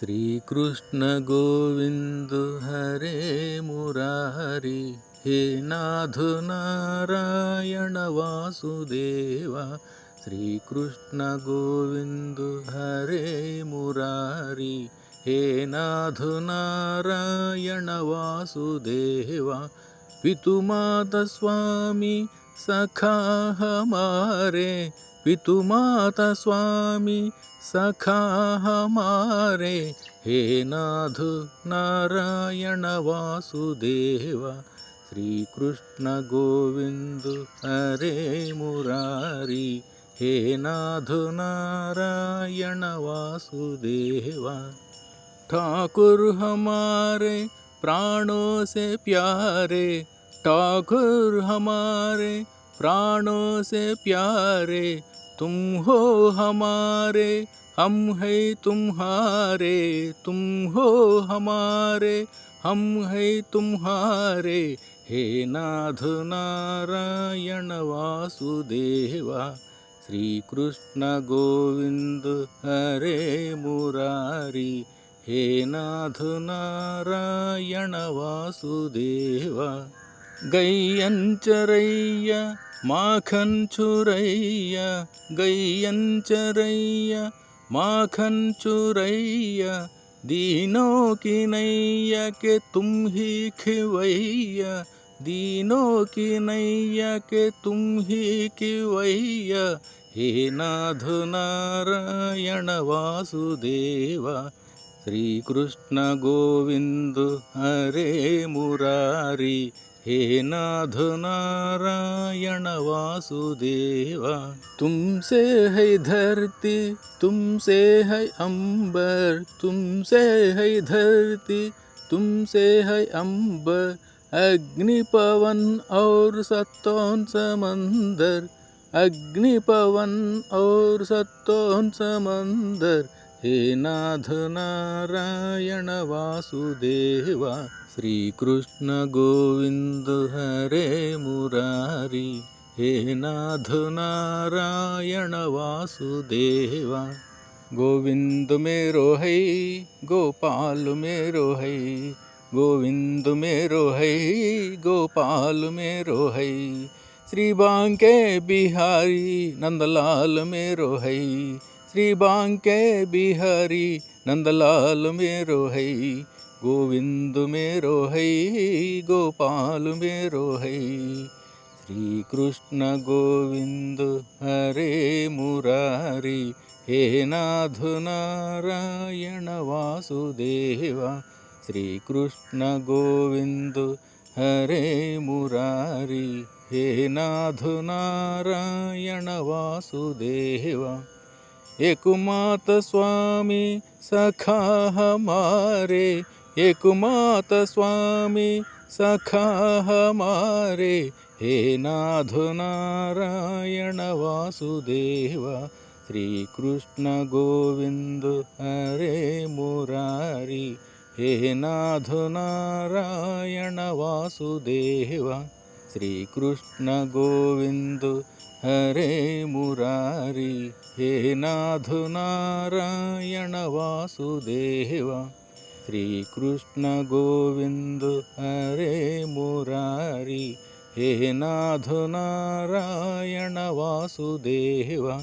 श्रीकृष्ण गोविंद हरे मुरारी, हे नाथ नारायण वासुदेवा। श्रीकृष्ण गोविंद हरे मुरारी, हे नाथ नारायण वासुदेवा। पितुमाता स्वामी सखा हमारे, पितुमाता स्वामी सखा हमारे, हे नाथ नारायण वासुदेवा। श्रीकृष्ण गोविंद हरे मुरारी, हे नाथ नारायण वासुदेवा। ठाकुर हमारे प्राणों से प्यारे, ठाकुर हमारे प्राणों से प्यारे। तुम हो हमारे, हम है तुम्हारे, तुम हो हमारे, हम है तुम्हारे, हे नाथ नारायण वासुदेवा। श्रीकृष्ण गोविंद हरे मुरारी, हे नाथ नारायण वासुदेवा। गैयंचरैया माखन चुरैया, गैयंचरैया माखन चुरैया। दीनों की नैया के तुम ही खिवैया, दीनों की नैया के तुम ही खिवैया, हे नाथ नारायण वासुदेवा। श्रीकृष्ण गोविंद हरे मुरारी, हे नाथ नारायण वासुदेवा। तुमसे है धरती, तुमसे है अंबर, तुमसे है धरती, तुमसे है अंबर। अग्नि पवन और सत्तों समंदर, अग्नि पवन और सत्तों समंदर, हे नाथ नारायण वासुदेवा। श्रीकृष्ण गोविंद हरे मुरारी, हे नाथ नारायण वासुदेवा। गोविंद मेरो है, गोपाल मेरो है, गोविंद मेरो है, गोपाल मेरो है। श्री बांके बिहारी नंदलाल मेरो है, श्री बांके बिहारी नंदलाल मेरो है। गोविंद मेरो है, गोपाल मेरो है। श्रीकृष्ण गोविंद हरे मुरारी, हे नाथ नारायण वासुदेवा। श्रीकृष्ण गोविंद हरे मुरारी, हे नाथ नारायण वासुदेवा। एकमात स्वामी सखा हमारे, एकमात स्वामी सखा हमारे, हे नाथ नारायण वासुदेवा। श्रीकृष्ण गोविंद हरे मुरारी, हे नाथ नारायण वासुदेवा। श्रीकृष्ण गोविंद हरे मुरारी, हे नाथ नारायण वासुदेवा। श्रीकृष्ण गोविंद हरे मुरारी, हे नाथ नारायण वासुदेवा।